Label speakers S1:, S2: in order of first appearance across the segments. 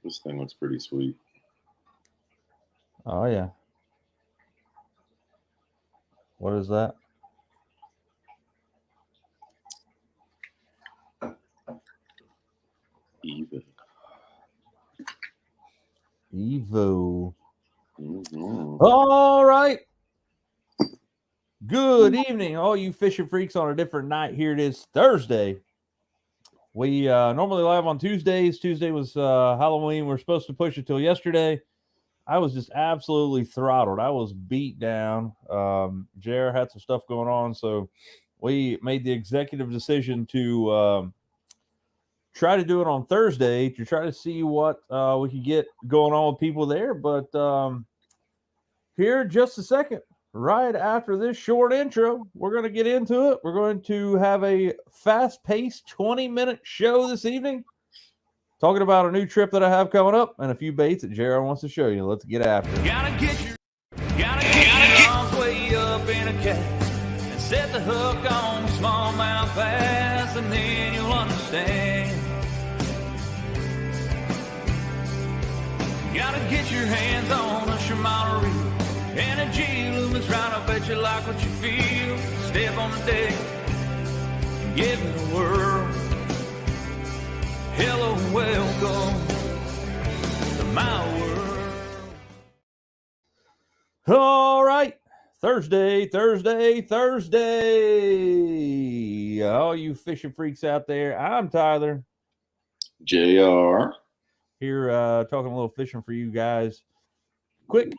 S1: This thing looks pretty sweet.
S2: Oh, yeah. What is that?
S1: Even.
S2: Evo.
S1: Mm-hmm.
S2: All right. Good evening, all you fishing freaks on a different night. Here it is Thursday. We normally live on Tuesdays. Tuesday was Halloween. We're supposed to push it till yesterday. I was just absolutely throttled. I was beat down. JR had some stuff going on, so we made the executive decision to try to do it on Thursday to try to see what we could get going on with people there. But here, just a second, right after this short intro, we're going to get into it. We're going to have a fast paced 20-minute show this evening, talking about a new trip that I have coming up and a few baits that JR wants to show you. Let's get after it. Gotta get your way up in a cast and set the hook on smallmouth bass, and then you'll understand. Gotta get your hands on a Shimano reel and a G-Loomis right. I bet you like what you feel. Step on the deck and give it a whirl. Hello, welcome to my world. All right. Thursday. All you fishing freaks out there, I'm Tyler.
S1: JR.
S2: Here talking a little fishing for you guys. Quick,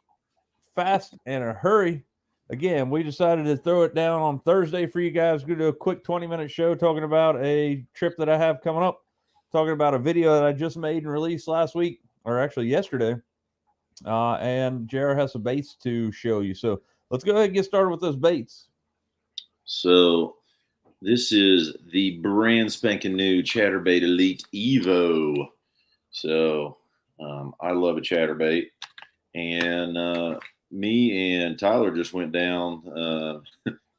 S2: fast, and a hurry. Again, we decided to throw it down on Thursday for you guys. We're going to do a quick 20-minute show talking about a trip that I have coming up, talking about a video that I just made and released last week, or actually yesterday. And Jared has some baits to show you. So let's go ahead and get started with those baits.
S1: So this is the brand spanking new Chatterbait Elite Evo. So I love a chatterbait, and me and Tyler just went down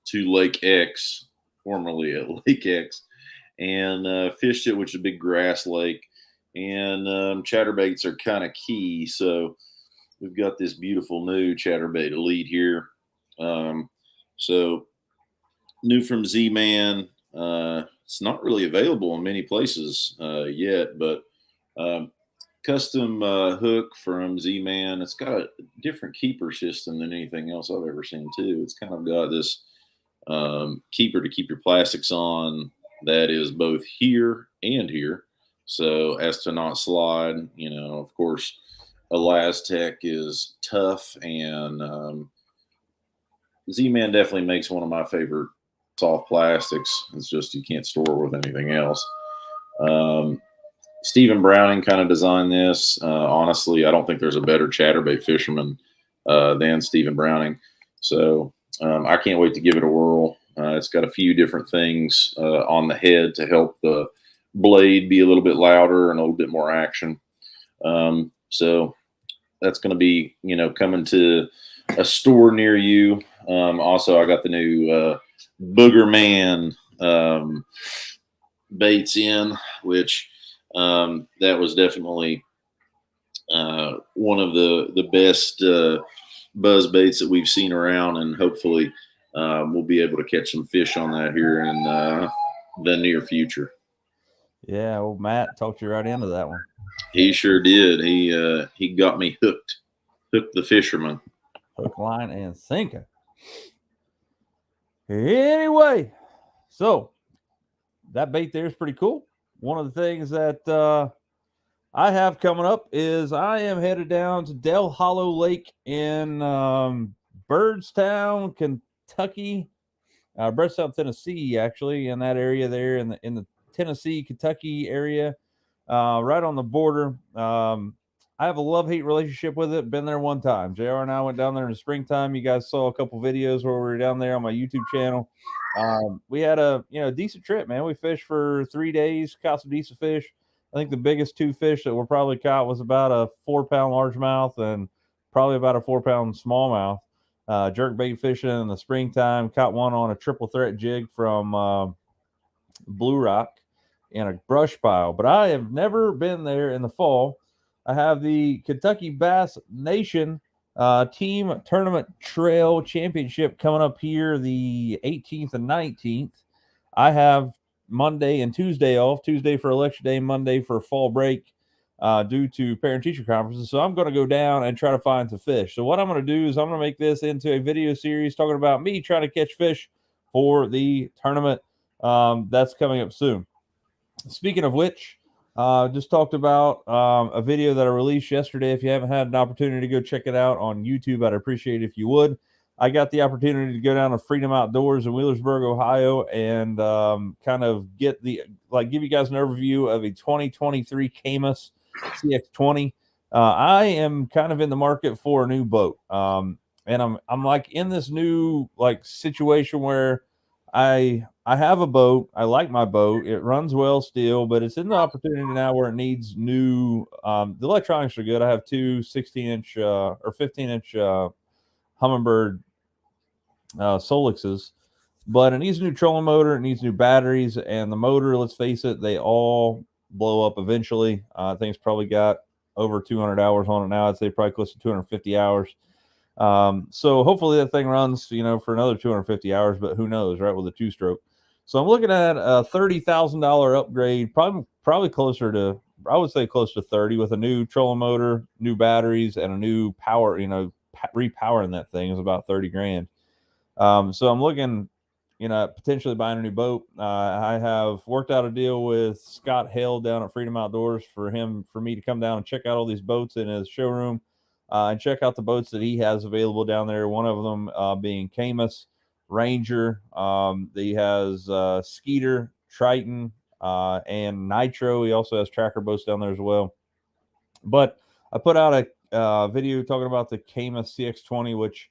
S1: to Lake X, formerly at Lake X, and fished it, which is a big grass lake. And chatterbaits are kind of key, so we've got this beautiful new Chatterbait Elite here. So new from Z-Man. It's not really available in many places yet, but custom hook from Z-Man. It's got a different keeper system than anything else I've ever seen too. It's kind of got this keeper to keep your plastics on that is both here and here, so as to not slide. You know, of course, Elastec is tough, and Z-Man definitely makes one of my favorite soft plastics. It's just you can't store it with anything else. Stephen Browning kind of designed this. Honestly, I don't think there's a better chatterbait fisherman than Stephen Browning. So I can't wait to give it a whirl. It's got a few different things on the head to help the blade be a little bit louder and a little bit more action. So that's going to be, coming to a store near you. Also, I got the new Booger Man baits in, which that was definitely one of the best buzz baits that we've seen around, and hopefully we'll be able to catch some fish on that here in the near future.
S2: Yeah, old Matt talked you right into that one.
S1: He sure did. He got me hooked the fisherman.
S2: Hook, line, and sinker. Anyway, so that bait there is pretty cool. One of the things that I have coming up is I am headed down to Del Hollow Lake in Byrdstown, Kentucky, Byrdstown, Tennessee, actually, in that area there, in the Tennessee, Kentucky area, right on the border. I have a love-hate relationship with it. Been there one time. JR and I went down there in the springtime. You guys saw a couple videos where we were down there on my YouTube channel. We had a decent trip, man. We fished for 3 days, caught some decent fish. I think the biggest two fish that were probably caught was about a 4-pound largemouth and probably about a 4-pound smallmouth. Jerkbait fishing in the springtime. Caught one on a triple threat jig from Blue Rock in a brush pile. But I have never been there in the fall. I have the Kentucky Bass Nation Team Tournament Trail Championship coming up here the 18th and 19th. I have Monday and Tuesday off. Tuesday for election day, Monday for fall break due to parent-teacher conferences. So I'm going to go down and try to find some fish. So what I'm going to do is I'm going to make this into a video series talking about me trying to catch fish for the tournament that's coming up soon. Speaking of which, just talked about a video that I released yesterday. If you haven't had an opportunity to go check it out on YouTube, I'd appreciate it if you would. I got the opportunity to go down to Freedom Outdoors in Wheelersburg, Ohio, and kind of give you guys an overview of a 2023 Camus CX20. I am kind of in the market for a new boat, and I'm like in this new situation where I have a boat. I like my boat. It runs well still, but it's in the opportunity now where it needs new. The electronics are good. I have two 16-inch or 15-inch Humminbird Solixes, but it needs a new trolling motor. It needs new batteries, and the motor. Let's face it, they all blow up eventually. I think it's probably got over 200 hours on it now. I'd say probably close to 250 hours. So hopefully that thing runs, for another 250 hours, but who knows, right? With a two-stroke. So I'm looking at a $30,000 upgrade, probably closer to, I would say close to 30 with a new trolling motor, new batteries, and a new power, repowering that thing is about 30 grand. So I'm looking, at potentially buying a new boat. I have worked out a deal with Scott Hale down at Freedom Outdoors for me to come down and check out all these boats in his showroom. And check out the boats that he has available down there. One of them being Camus, Ranger. He has Skeeter, Triton, and Nitro. He also has tracker boats down there as well. But I put out a video talking about the Camus CX20, which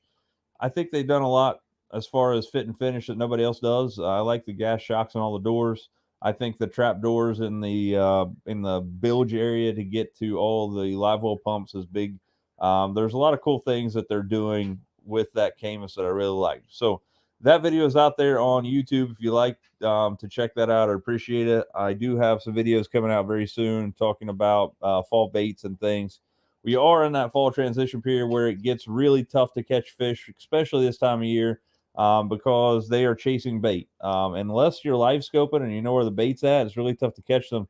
S2: I think they've done a lot as far as fit and finish that nobody else does. I like the gas shocks on all the doors. I think the trap doors in the bilge area to get to all the live well pumps is big. There's a lot of cool things that they're doing with that Camus that I really like. So that video is out there on YouTube. If you like to check that out, I appreciate it. I do have some videos coming out very soon talking about fall baits and things. We are in that fall transition period where it gets really tough to catch fish, especially this time of year, because they are chasing bait. Unless you're live scoping and you know where the bait's at, it's really tough to catch them.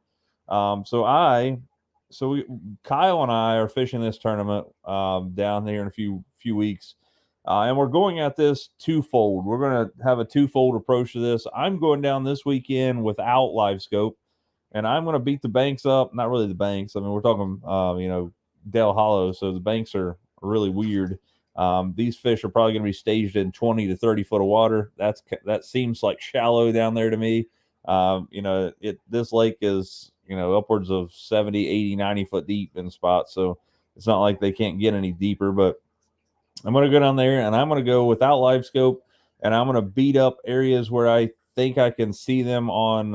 S2: Kyle and I are fishing this tournament down there in a few weeks, and we're going at this twofold. We're going to have a twofold approach to this. I'm going down this weekend without live scope, and I'm going to beat the banks up. Not really the banks. I mean, we're talking, Dale Hollow, so the banks are really weird. These fish are probably going to be staged in 20 to 30 foot of water. That seems like shallow down there to me. This lake is upwards of 70, 80, 90 foot deep in spots, so it's not like they can't get any deeper. But I'm going to go down there and I'm going to go without live scope, and I'm going to beat up areas where I think I can see them on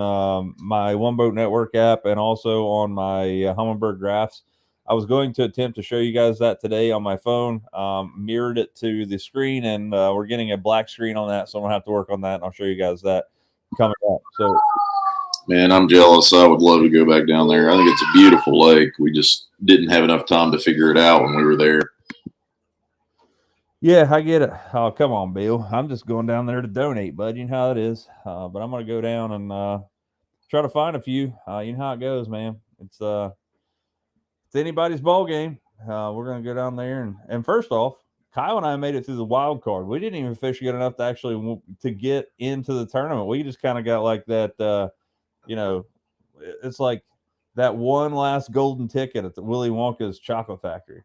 S2: my One Boat Network app and also on my Humminbird graphs. I was going to attempt to show you guys that today on my phone, mirrored it to the screen, and we're getting a black screen on that, so I'm going to have to work on that, and I'll show you guys that coming up. So,
S1: man, I'm jealous. I would love to go back down there. I think it's a beautiful lake. We just didn't have enough time to figure it out when we were there.
S2: Yeah, I get it. Oh, come on, Bill. I'm just going down there to donate, bud. You know how it is. But I'm going to go down and try to find a few. You know how it goes, man. It's anybody's ball game. We're going to go down there. And first off, Kyle and I made it through the wild card. We didn't even fish good enough to actually to get into the tournament. We just kind of got like that, it's like that one last golden ticket at the Willy Wonka's chocolate factory.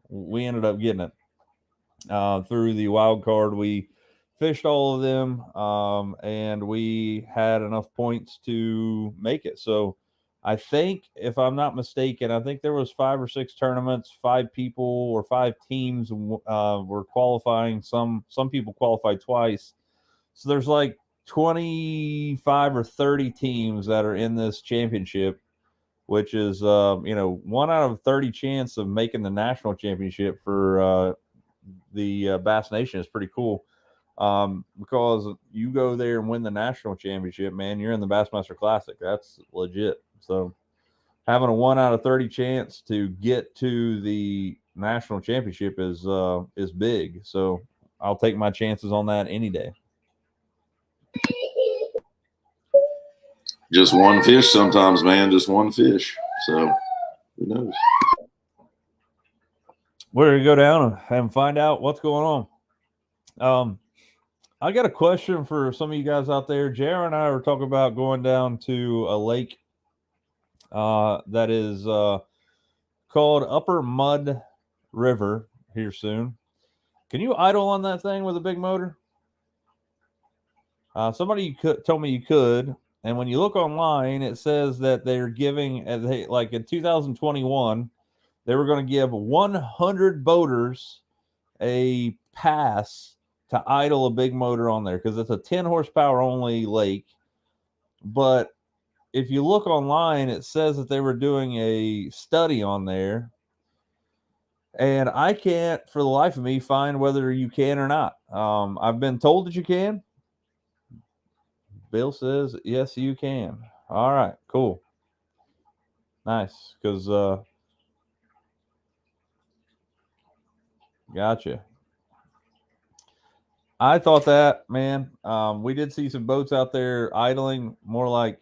S2: We ended up getting it through the wild card. We fished all of them, and we had enough points to make it. So I think, if I'm not mistaken, I think there was 5 or 6 tournaments, 5 people or 5 teams were qualifying. Some people qualified twice. So there's like 25 or 30 teams that are in this championship, which is 1 out of 30 chance of making the national championship for the Bass Nation is pretty cool. Because you go there and win the national championship, man, you're in the Bassmaster Classic. That's legit. So having a 1 out of 30 chance to get to the national championship is big. So I'll take my chances on that any day.
S1: Just one fish sometimes, man. Just one fish. So who knows?
S2: We're gonna go down and find out what's going on. I got a question for some of you guys out there. JR and I were talking about going down to a lake that is called Upper Mud River here soon. Can you idle on that thing with a big motor? Somebody told me you could, and when you look online, it says that they're giving, like in 2021, they were going to give 100 boaters a pass to idle a big motor on there because it's a 10 horsepower only lake. But if you look online, it says that they were doing a study on there, and I can't for the life of me find whether you can or not. I've been told that you can. Bill says yes, you can. All right, cool, nice. Because gotcha. I thought that, man. We did see some boats out there idling, more like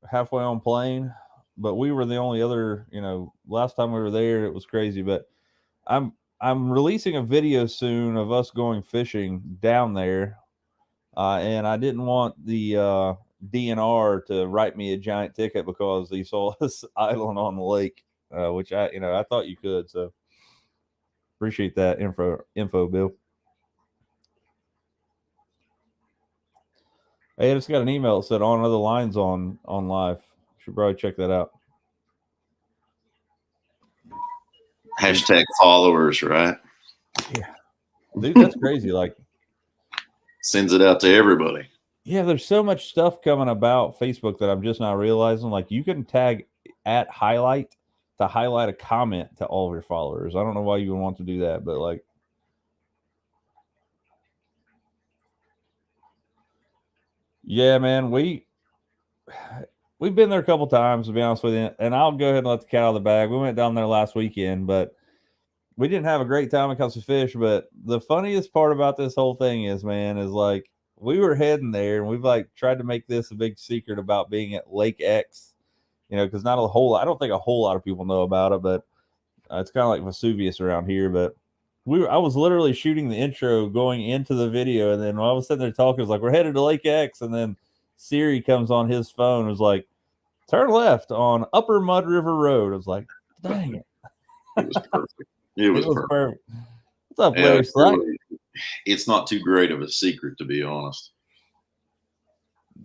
S2: halfway on plane, but we were the only other. Last time we were there, it was crazy. But I'm releasing a video soon of us going fishing down there, and I didn't want the DNR to write me a giant ticket because they saw us idling on the lake, which I thought you could. So appreciate that info, Bill. Hey, I just got an email that said OnAnotherLine's on live. Should probably check that out.
S1: Hashtag followers, right?
S2: Yeah, dude, that's crazy. Like,
S1: sends it out to everybody.
S2: Yeah, there's so much stuff coming about Facebook that I'm just not realizing. Like, you can tag at highlight to highlight a comment to all of your followers. I don't know why you would want to do that, but like, yeah, man, we've been there a couple times, to be honest with you, and I'll go ahead and let the cat out of the bag. We went down there last weekend, but we didn't have a great time because of fish. But the funniest part about this whole thing is, man, is like, we were heading there and we've like tried to make this a big secret about being at Lake X, because I don't think a whole lot of people know about it, but it's kind of like Vesuvius around here. But I was literally shooting the intro going into the video, and then while I was sitting there talking, it was like, we're headed to Lake X, and then Siri comes on his phone and was like, turn left on Upper Mud River Road. I was like, dang it.
S1: It was perfect. It was perfect.
S2: What's up, Larry?
S1: It's not too great of a secret, to be honest.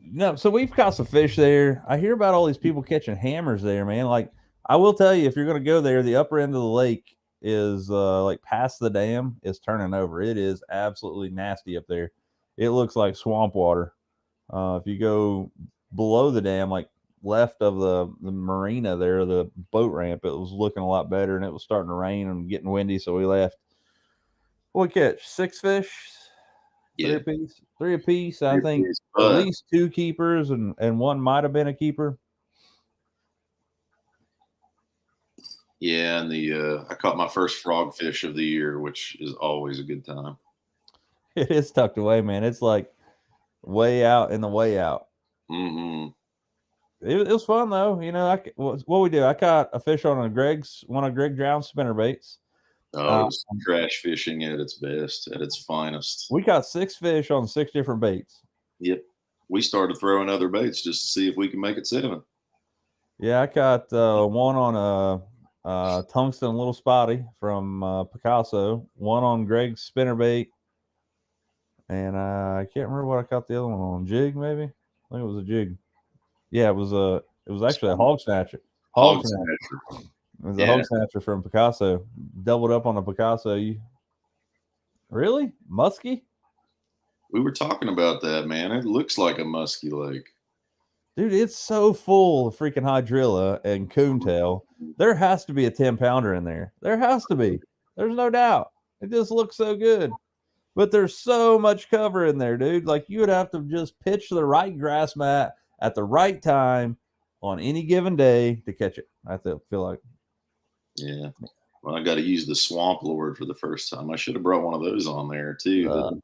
S2: No, so we've caught some fish there. I hear about all these people catching hammers there, man. Like, I will tell you, if you're going to go there, the upper end of the lake is like past the dam is turning over. It is absolutely nasty up there. It looks like swamp water. If you go below the dam, like left of the marina there, the boat ramp, it was looking a lot better, and it was starting to rain and getting windy, so we left. What we catch? 6 fish?
S1: Yeah.
S2: Three apiece. I think at least 2 keepers, and one might have been a keeper.
S1: Yeah, and I caught my first frogfish of the year, which is always a good time.
S2: It is tucked away, man. It's like way out in the way out.
S1: Mm-hmm.
S2: It was fun though. What we do? I caught a fish on one of Greg Drown's spinner baits.
S1: Oh, it was trash fishing at its best, at its finest.
S2: We caught 6 fish on 6 different baits.
S1: Yep. We started throwing other baits just to see if we can make it 7.
S2: Yeah, I caught one on a tungsten little spotty from Picasso, one on Greg's spinnerbait, and I can't remember what I caught the other one on. Jig, maybe? I think it was a jig. Yeah, it was actually a hog snatcher. Hog snatcher. It was a hog snatcher from Picasso. Doubled up on the Picasso. Really? Musky?
S1: We were talking about that, man. It looks like a musky lake.
S2: Dude, it's so full of freaking hydrilla and coontail. There has to be a 10-pounder in there. There has to be. There's no doubt. It just looks so good. But there's so much cover in there, dude. Like, you would have to just pitch the right grass mat at the right time on any given day to catch it. I feel like.
S1: Yeah. Well, I got to use the Swamp Lord for the first time. I should have brought one of those on there too. The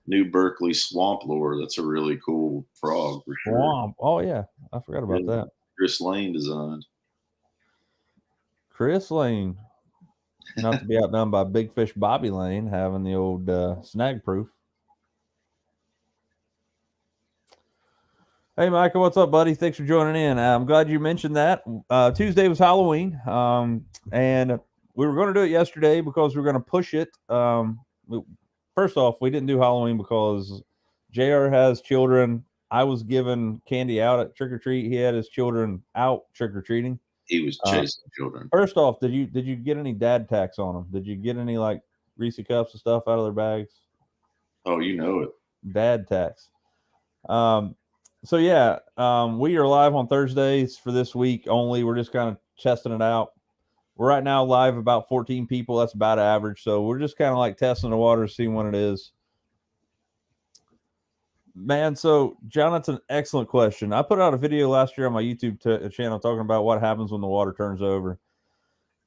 S1: new Berkeley Swamp Lord. That's a really cool frog for sure.
S2: Swamp. Oh yeah, I forgot about that.
S1: Chris Lane designed.
S2: Chris Lane, not to be outdone by Big Fish Bobby Lane, having the old snag proof. Hey, Michael, what's up, buddy? Thanks for joining in. I'm glad you mentioned that. Tuesday was Halloween, and we were going to do it yesterday because we were going to push it. First off, we didn't do Halloween because JR has children. I was giving candy out at trick or treat. He had his children out trick or treating.
S1: He was chasing children.
S2: First off, did you get any dad tax on them? Did you get any like Reese cups and stuff out of their bags?
S1: Oh, you know it.
S2: Dad tax. So yeah, we are live on Thursdays for this week only. We're just kind of testing it out. We're right now live about 14 people. That's about average. So we're just kind of like testing the water, seeing what it is. Man, so Jonathan, excellent question. I put out a video last year on my YouTube channel talking about what happens when the water turns over.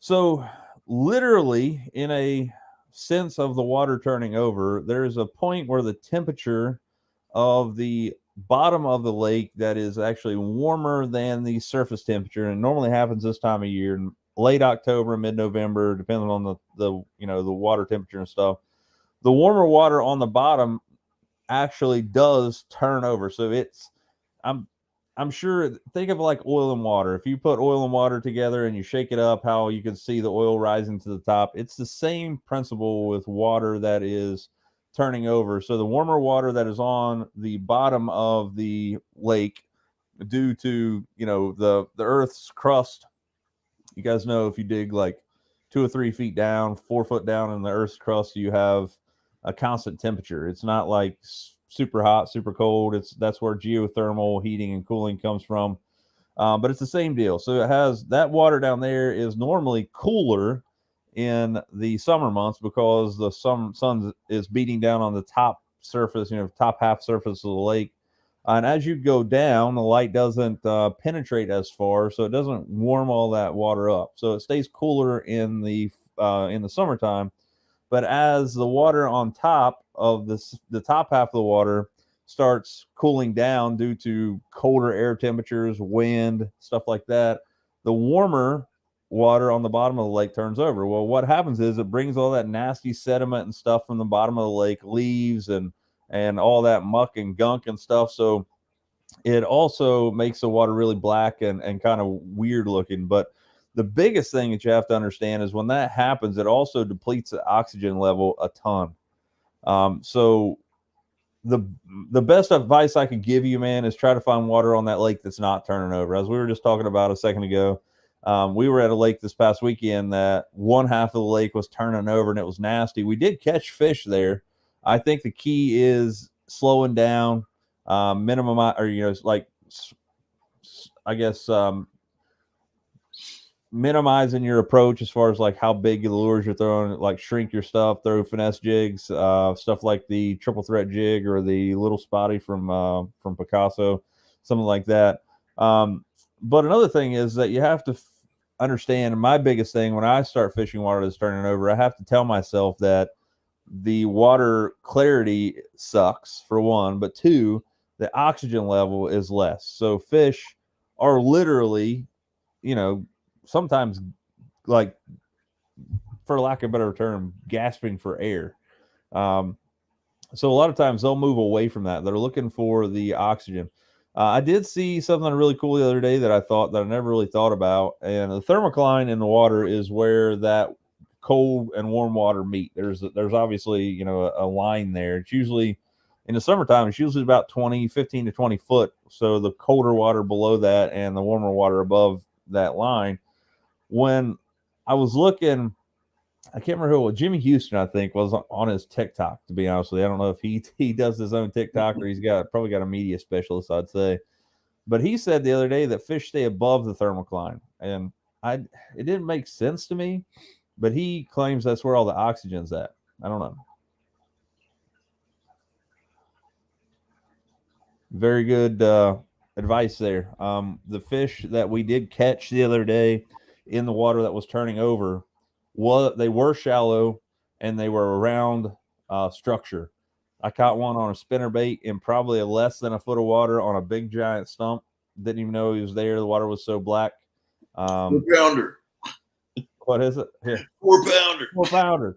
S2: So literally, in a sense of the water turning over, there's a point where the temperature of the bottom of the lake that is actually warmer than the surface temperature, and it normally happens this time of year, in late October, mid-November, depending on the water temperature and stuff. The warmer water on the bottom actually does turn over. So I'm sure, think of like oil and water. If you put oil and water together and you shake it up, how you can see the oil rising to the top. It's the same principle with water that is turning over. So the warmer water that is on the bottom of the lake, due to the Earth's crust, you guys know if you dig like 2 or 3 feet down, 4 foot down in the Earth's crust, you have a constant temperature. It's not like super hot, super cold. That's where geothermal heating and cooling comes from. But it's the same deal. So it has that water down there is normally cooler in the summer months because the sun is beating down on the top surface, top half surface of the lake. And as you go down, the light doesn't penetrate as far, so it doesn't warm all that water up. So it stays cooler in the summertime. But as the water on top of the top half of the water starts cooling down due to colder air temperatures, wind, stuff like that, the warmer water on the bottom of the lake turns over. Well, what happens is it brings all that nasty sediment and stuff from the bottom of the lake, leaves and all that muck and gunk and stuff. So it also makes the water really black and kind of weird looking. But the biggest thing that you have to understand is when that happens, it also depletes the oxygen level a ton. So the best advice I could give you, man, is try to find water on that lake that's not turning over. As we were just talking about a second ago, we were at a lake this past weekend that one half of the lake was turning over and it was nasty. We did catch fish there. I think the key is slowing doing, minimum, or like, I guess, minimizing your approach as far as like how big the lures you're throwing, like shrink your stuff, throw finesse jigs, stuff like the triple threat jig or the little spotty from Picasso, something like that. But another thing is that you have to understand, my biggest thing when I start fishing water that's turning over, I have to tell myself that the water clarity sucks, for one, but two, the oxygen level is less. So fish are literally, sometimes, like, for lack of a better term, gasping for air. So a lot of times they'll move away from that. They're looking for the oxygen. I did see something really cool the other day that I never really thought about. And the thermocline in the water is where that cold and warm water meet. There's obviously, a line there. It's usually in the summertime, it's usually about 15 to 20 foot. So the colder water below that and the warmer water above that line. When I was looking, I can't remember who, Jimmy Houston, I think, was on his TikTok, to be honest with you. I don't know if he does his own TikTok or he's probably got a media specialist, I'd say. But he said the other day that fish stay above the thermocline. And it didn't make sense to me, but he claims that's where all the oxygen's at. I don't know. Very good advice there. The fish that we did catch the other day in the water that was turning over, they were shallow and they were around structure. I caught one on a spinner bait in probably less than a foot of water on a big giant stump. Didn't even know he was there. The water was so black.
S1: 4-pounder.
S2: What is it? Here,
S1: 4-pounder.
S2: 4-pounder.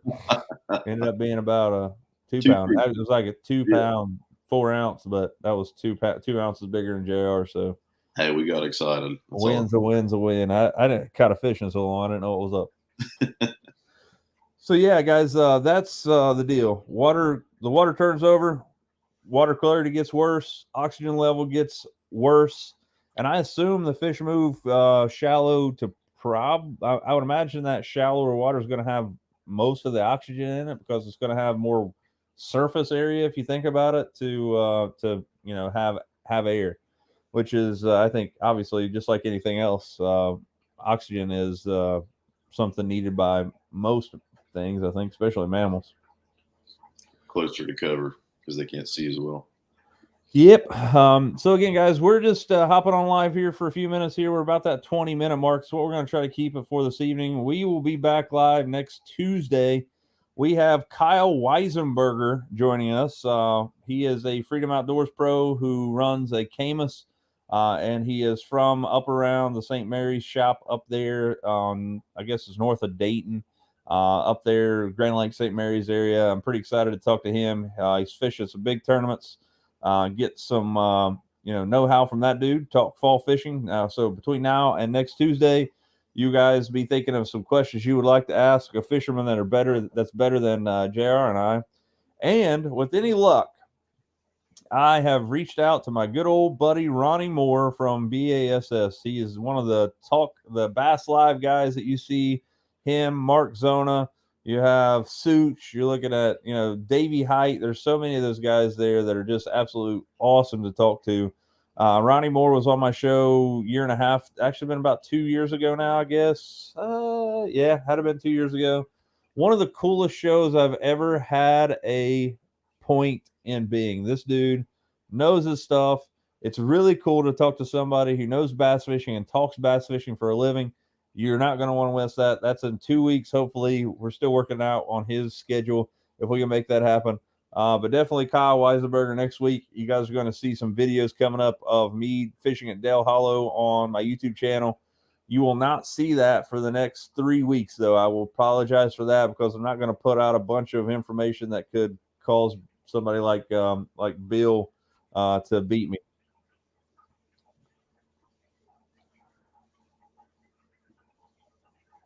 S2: Ended up being about a 2-pounder. It was like a 2-pound, 4 ounce, but that was 2 ounces bigger than JR. So
S1: hey, we got excited.
S2: Win's a win. I didn't caught a fish in so long. I didn't know what was up. So yeah, guys, that's the deal. The water turns over, water clarity gets worse, oxygen level gets worse, and I assume the fish move shallow to I would imagine that shallower water is going to have most of the oxygen in it because it's going to have more surface area if you think about it to have air, which is I think obviously just like anything else, oxygen is something needed by most things, I think, especially mammals.
S1: Closer to cover because they can't see as well.
S2: Yep. So again, guys, we're just hopping on live here for a few minutes here. We're about that 20-minute mark. So what we're going to try to keep it for this evening. We will be back live next Tuesday. We have Kyle Weisenberger joining us. He is a Freedom Outdoors pro who runs a Camus, and he is from up around the St. Mary's shop up there on, I guess it's north of Dayton, up there, Grand Lake, St. Mary's area. I'm pretty excited to talk to him. He's fishing some big tournaments. Get some know-how from that dude. Talk fall fishing. So between now and next Tuesday, you guys be thinking of some questions you would like to ask a fisherman that's better than JR and I. And with any luck, I have reached out to my good old buddy Ronnie Moore from BASS. He is one of the Bass Live guys that you see. Him, Mark Zona. You have Such. You're looking at, Davey Height. There's so many of those guys there that are just absolute awesome to talk to. Ronnie Moore was on my show year and a half. Actually, been about 2 years ago now, I guess. Yeah, had it been 2 years ago. One of the coolest shows I've ever had a point in being. This dude knows his stuff. It's really cool to talk to somebody who knows bass fishing and talks bass fishing for a living. You're not going to want to miss that. That's in 2 weeks. Hopefully, we're still working out on his schedule if we can make that happen. But definitely Kyle Weisenberger next week. You guys are going to see some videos coming up of me fishing at Dale Hollow on my YouTube channel. You will not see that for the next 3 weeks, though. I will apologize for that because I'm not going to put out a bunch of information that could cause somebody like Bill to beat me.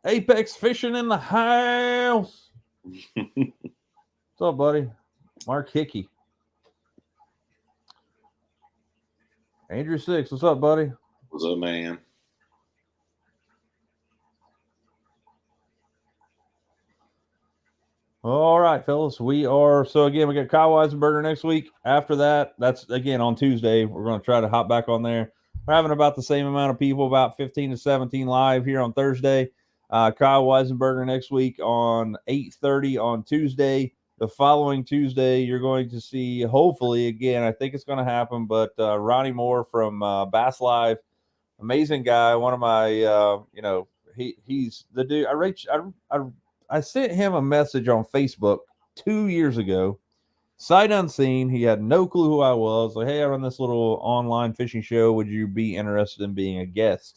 S2: Apex Fishing in the house. What's up, buddy? Mark Hickey. Andrew Six. What's up, buddy?
S1: What's up, man?
S2: All right, fellas. We got Kyle Weisenberger next week. After that, that's again on Tuesday. We're going to try to hop back on there. We're having about the same amount of people, about 15 to 17 live here on Thursday. Kyle Weisenberger next week on 8:30 on Tuesday. The following Tuesday, you're going to see, hopefully, again, I think it's going to happen, but Ronnie Moore from Bass Live, amazing guy. One of my, he's the dude. I sent him a message on Facebook 2 years ago, sight unseen. He had no clue who I was. Like, hey, I run this little online fishing show. Would you be interested in being a guest?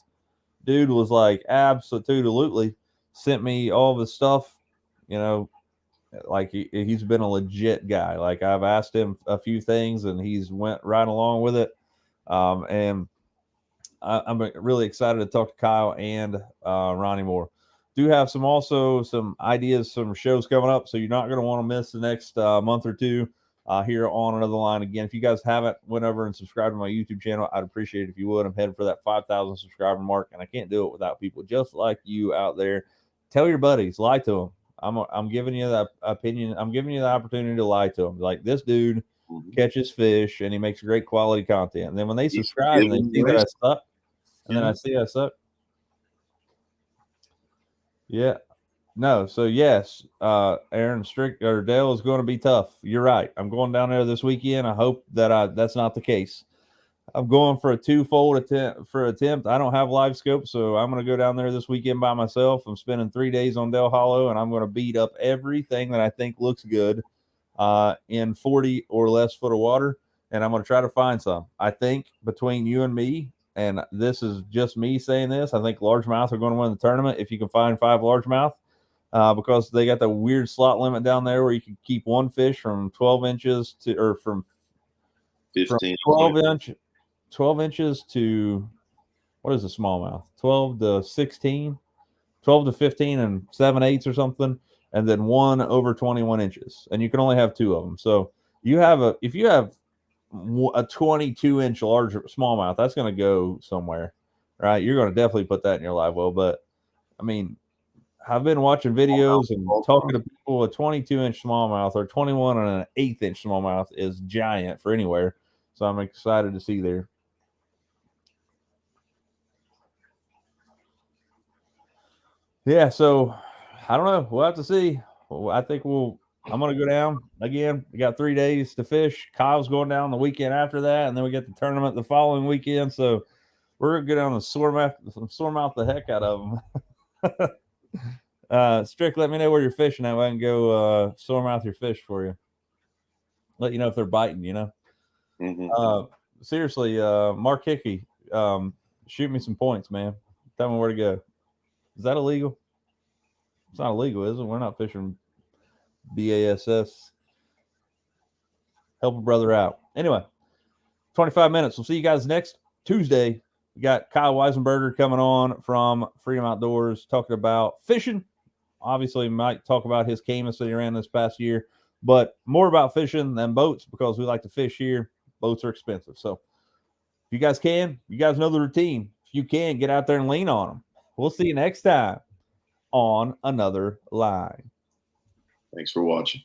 S2: Dude was like, absolutely. Sent me all of his stuff. Like he's been a legit guy. Like I've asked him a few things and he's went right along with it. And I'm really excited to talk to Kyle and Ronnie Moore. Do have some ideas, some shows coming up, so you're not going to want to miss the next month or two here on Another Line. Again, if you guys haven't went over and subscribed to my YouTube channel, I'd appreciate it if you would. I'm heading for that 5,000 subscriber mark, and I can't do it without people just like you out there. Tell your buddies, lie to them. I'm giving you that opinion. I'm giving you the opportunity to lie to them. Like, this dude catches fish and he makes great quality content. And then when they subscribe and they see that I suck, and then I see I suck. Yeah. No. So yes, Aaron Dale is going to be tough. You're right. I'm going down there this weekend. I hope that that's not the case. I'm going for a twofold attempt. I don't have live scope, so I'm going to go down there this weekend by myself. I'm spending 3 days on Del Hollow, and I'm going to beat up everything that I think looks good in 40 or less foot of water, and I'm going to try to find some. I think between you and me, and this is just me saying this, I think largemouth are going to win the tournament if you can find 5 largemouth. Because they got the weird slot limit down there where you can keep one fish from 12 inches to, or from
S1: 15,
S2: 12 inches to, what is a smallmouth? 12 to 16, 12 to 15 and 7/8 or something, and then one over 21 inches. And you can only have 2 of them. So if you have a 22-inch large smallmouth, that's going to go somewhere, right? You're going to definitely put that in your live well. But I mean, I've been watching videos and talking to people. A 22-inch smallmouth or 21 and an 1/8-inch smallmouth is giant for anywhere. So I'm excited to see there. Yeah, so I don't know. We'll have to see. I think I'm going to go down again. We got 3 days to fish. Kyle's going down the weekend after that, and then we get the tournament the following weekend. So we're going to go down and sore-mouth the heck out of them. Strick, let me know where you're fishing at. I can go sore-mouth your fish for you. Let you know if they're biting, you know.
S1: Mm-hmm.
S2: Seriously, Mark Hickey, shoot me some points, man. Tell me where to go. Is that illegal? It's not illegal, is it? We're not fishing BASS. Help a brother out. Anyway, 25 minutes. We'll see you guys next Tuesday. We got Kyle Weisenberger coming on from Freedom Outdoors talking about fishing. Obviously, we might talk about his Camus that he ran this past year, but more about fishing than boats because we like to fish here. Boats are expensive. So if you guys can, you guys know the routine. If you can, get out there and lean on them. We'll see you next time on Another Line.
S1: Thanks for watching.